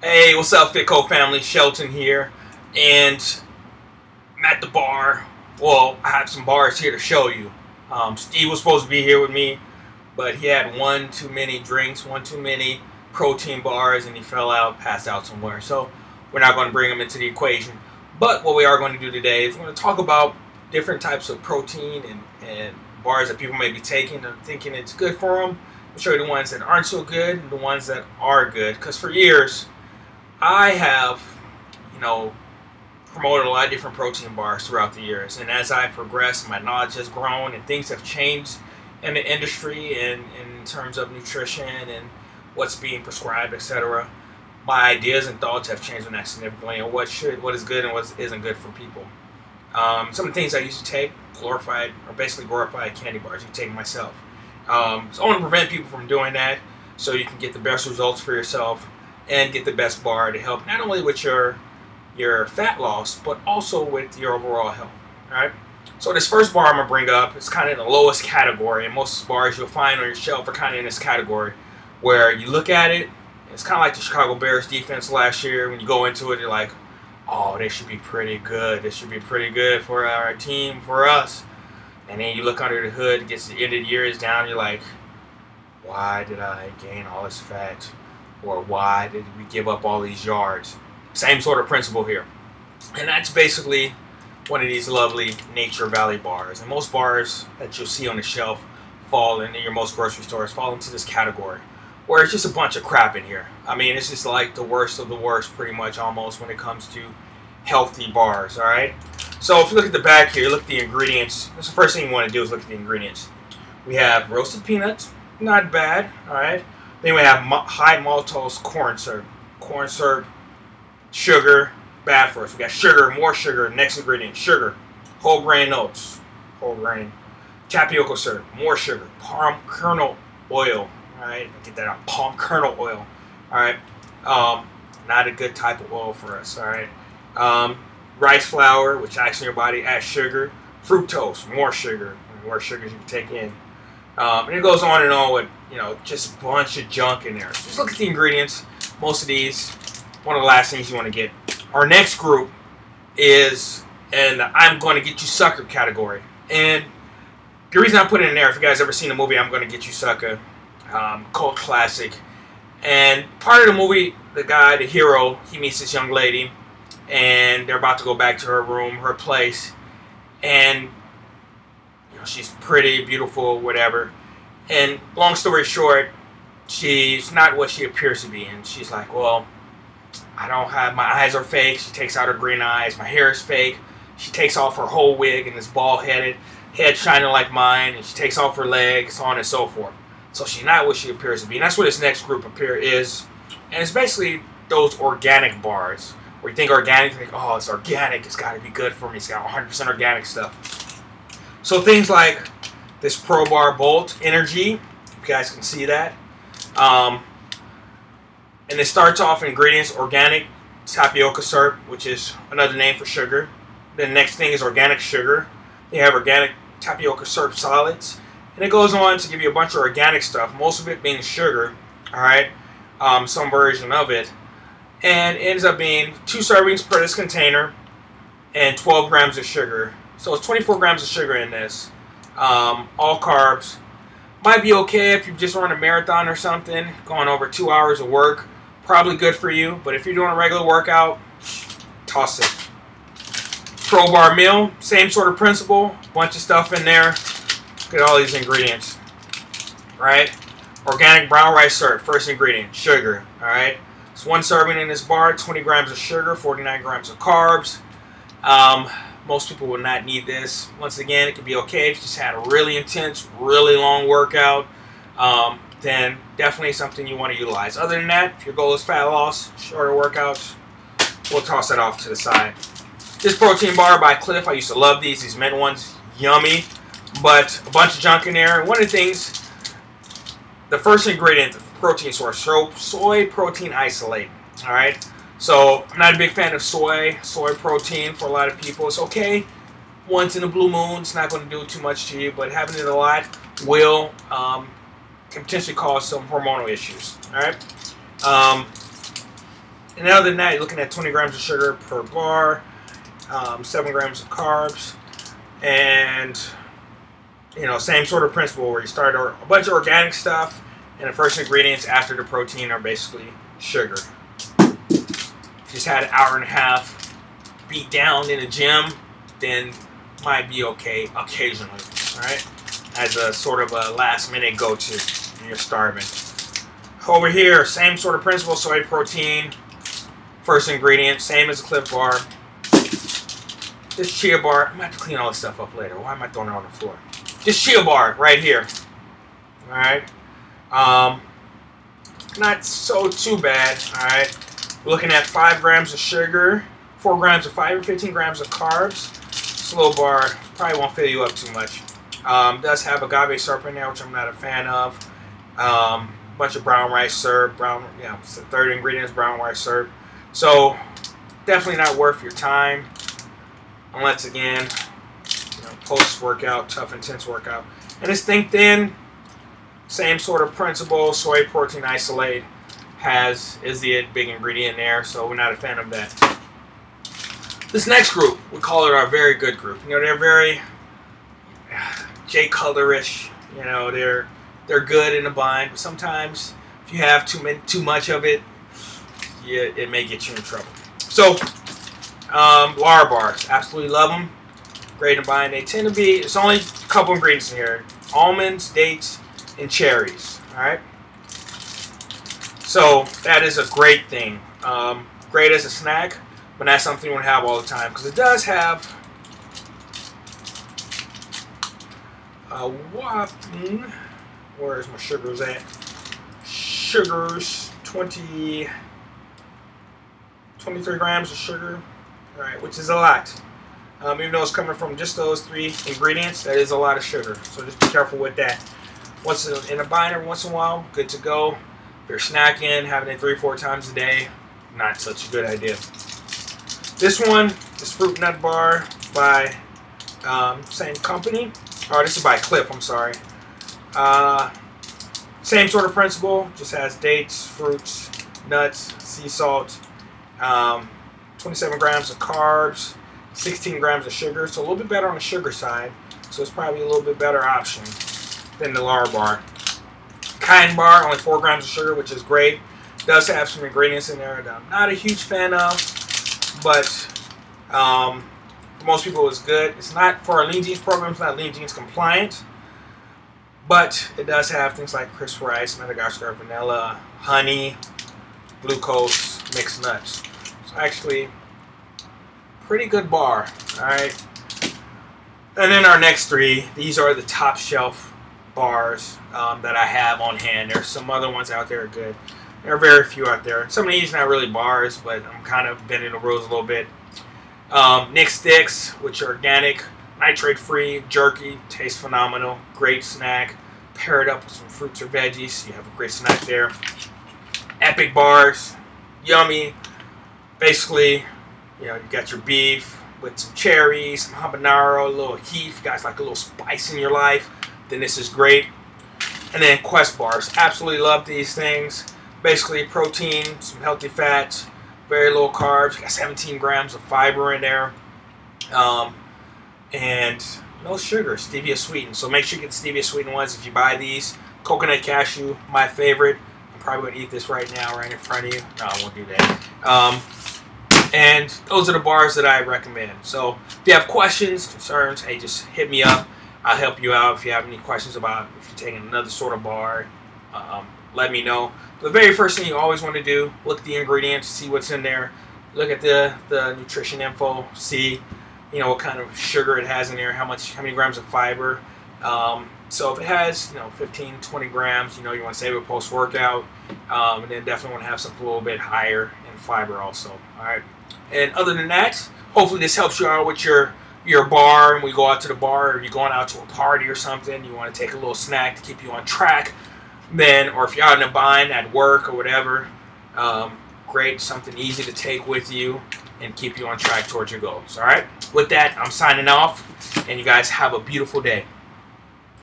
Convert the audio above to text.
Hey, what's up, Fitco family? Shelton here, and I'm at the bar. Well, I have some bars here to show you. Steve was supposed to be here with me, but he had one too many drinks, one too many protein bars, and he fell out, passed out somewhere. So we're not going to bring him into the equation. But what we are going to do today is we're going to talk about different types of protein and bars that people may be taking and thinking it's good for them. I'll show you the ones that aren't so good and the ones that are good. Because for years, I have, promoted a lot of different protein bars throughout the years. And as I progressed, my knowledge has grown and things have changed in the industry and in terms of nutrition and what's being prescribed, etc. My ideas and thoughts have changed on that significantly on what is good and what isn't good for people. Some of the things I used to take, basically glorified candy bars, you take myself. So I want to prevent people from doing that so you can get the best results for yourself and get the best bar to help not only with your fat loss, but also with your overall health. All right. So this first bar I'm gonna bring up is kind of the lowest category, and most bars you'll find on your shelf are kind of in this category, where you look at it, it's kind of like the Chicago Bears defense last year. When you go into it, you're like, oh, they should be pretty good. This should be pretty good for our team, for us. And then you look under the hood, it gets to the end of the year, is down. You're like, why did I gain all this fat? Or why did we give up all these yards? Same sort of principle here. And that's basically one of these lovely Nature Valley bars. And most bars that you'll see on the shelf fall in your most grocery stores fall into this category, where it's just a bunch of crap in here. I mean, it's just like the worst of the worst pretty much almost when it comes to healthy bars, all right? So if you look at the back here, look at the ingredients. That's the first thing you want to do is look at the ingredients. We have roasted peanuts, not bad, all right? Then we have high maltose corn syrup, sugar, bad for us. We got sugar, more sugar, next ingredient, sugar, whole grain oats, whole grain, tapioca syrup, more sugar, palm kernel oil, all right? Get that out, palm kernel oil, all right? Not a good type of oil for us, all right? Rice flour, which acts in your body as sugar, fructose, more sugar you can take in. And it goes on and on with, just a bunch of junk in there. So just look at the ingredients. Most of these, one of the last things you want to get. Our next group is, and I'm going to get you sucker category. And the reason I put it in there, if you guys ever seen the movie I'm going to get you sucker, cult classic. And part of the movie, the hero, he meets this young lady, and they're about to go back to her room, her place, and she's pretty, beautiful, whatever. And long story short, she's not what she appears to be. And she's like, well, my eyes are fake. She takes out her green eyes. My hair is fake. She takes off her whole wig and is bald-headed, head shining like mine. And she takes off her legs, so on and so forth. So she's not what she appears to be. And that's what this next group up here is. And it's basically those organic bars. Where you think organic, you think, oh, it's organic. It's got to be good for me. It's got 100% organic stuff. So things like this ProBar Bolt Energy, you guys can see that. And it starts off ingredients, organic tapioca syrup, which is another name for sugar. Then the next thing is organic sugar. They have organic tapioca syrup solids. And it goes on to give you a bunch of organic stuff, most of it being sugar, all right? Some version of it. And it ends up being 2 servings per this container and 12 grams of sugar. So it's 24 grams of sugar in this. All carbs. Might be okay if you just run a marathon or something, going over 2 hours of work. Probably good for you. But if you're doing a regular workout, toss it. ProBar Mill, same sort of principle. Bunch of stuff in there. Look at all these ingredients. Right? Organic brown rice syrup, first ingredient, sugar. Alright? It's 1 serving in this bar, 20 grams of sugar, 49 grams of carbs. Most people will not need this. Once again, it could be okay if you just had a really intense, really long workout. Then definitely something you want to utilize. Other than that, if your goal is fat loss, shorter workouts, we'll toss that off to the side. This protein bar by Cliff, I used to love these mint ones, yummy, but a bunch of junk in there. And one of the things, the first ingredient, the protein source, soy protein isolate, all right? So I'm not a big fan of soy protein for a lot of people. It's okay once in a blue moon. It's not going to do too much to you, but having it a lot will can potentially cause some hormonal issues. All right. And other than that, you're looking at 20 grams of sugar per bar, 7 grams of carbs, and same sort of principle where you start a bunch of organic stuff, and the first ingredients after the protein are basically sugar. If you just had an hour and a half beat down in the gym, then might be okay occasionally, all right? As a sort of a last minute go-to when you're starving. Over here, same sort of principle, soy protein, first ingredient, same as a Cliff Bar. This chia bar, I'm gonna have to clean all this stuff up later. Why am I throwing it on the floor? This chia bar right here, all right? Not so too bad, all right? We're looking at 5 grams of sugar, 4 grams of fiber, 15 grams of carbs. This little bar probably won't fill you up too much. Does have agave syrup in there, which I'm not a fan of. Bunch of brown rice syrup, the third ingredient is brown rice syrup. So definitely not worth your time, unless again, post-workout, tough, intense workout. And this Think Thin, same sort of principle. Soy protein isolate is the big ingredient there, so we're not a fan of that. This next group, we call it our very good group. They're very J colorish. They're good in a bind, but sometimes if you have too much of it, it may get you in trouble. So, Lar bars, absolutely love them. Great in a bind. They tend to be, it's only a couple ingredients in here: almonds, dates, and cherries. All right. So that is a great thing. Great as a snack, but not something you want to have all the time, because it does have a whopping, where's my sugars at? Sugars, 23 grams of sugar, all right, which is a lot. Even though it's coming from just those 3 ingredients, that is a lot of sugar. So just be careful with that. Once in a bind every once in a while, good to go. If you're snacking, having it 3 or 4 times a day, not such a good idea. This one is Fruit Nut Bar by same company. Oh, this is by Cliff, I'm sorry. Same sort of principle, just has dates, fruits, nuts, sea salt, 27 grams of carbs, 16 grams of sugar, so a little bit better on the sugar side, so it's probably a little bit better option than the Lar Bar. Kind Bar, only 4 grams of sugar, which is great. Does have some ingredients in there that I'm not a huge fan of, but for most people it's good. It's not, for our Lean Jeans program, it's not Lean Jeans compliant, but it does have things like crisp rice, Madagascar vanilla, honey, glucose, mixed nuts. So actually, pretty good bar, all right? And then our next 3, these are the top shelf bars that I have on hand. There's some other ones out there are good. There are very few out there. Some of these not really bars, but I'm kind of bending the rules a little bit. Nick Sticks, which are organic, nitrate-free, jerky, tastes phenomenal, great snack. Pair it up with some fruits or veggies, you have a great snack there. Epic Bars, yummy. Basically, you got your beef with some cherries, some habanero, a little heat. If you guys like a little spice in your life, then this is great. And then Quest Bars, absolutely love these things. Basically protein, some healthy fats, very low carbs. You got 17 grams of fiber in there, and no sugar, stevia sweetened. So make sure you get the stevia sweetened ones if you buy these. Coconut cashew, my favorite. I'm probably gonna eat this right now, right in front of you. No, I won't do that. And those are the bars that I recommend. So if you have questions, concerns, hey, just hit me up. I'll help you out. If you have any questions about if you're taking another sort of bar, let me know. The very first thing you always want to do, look at the ingredients, see what's in there. Look at the nutrition info, see what kind of sugar it has in there, how many grams of fiber. So if it has 15, 20 grams, you want to save it post-workout, and then definitely want to have something a little bit higher in fiber also. All right. And other than that, hopefully this helps you out with your bar, and we go out to the bar, or you're going out to a party or something, you want to take a little snack to keep you on track, then, or if you're out in a bind at work or whatever, great, something easy to take with you and keep you on track towards your goals. All right. With that, I'm signing off, and you guys have a beautiful day.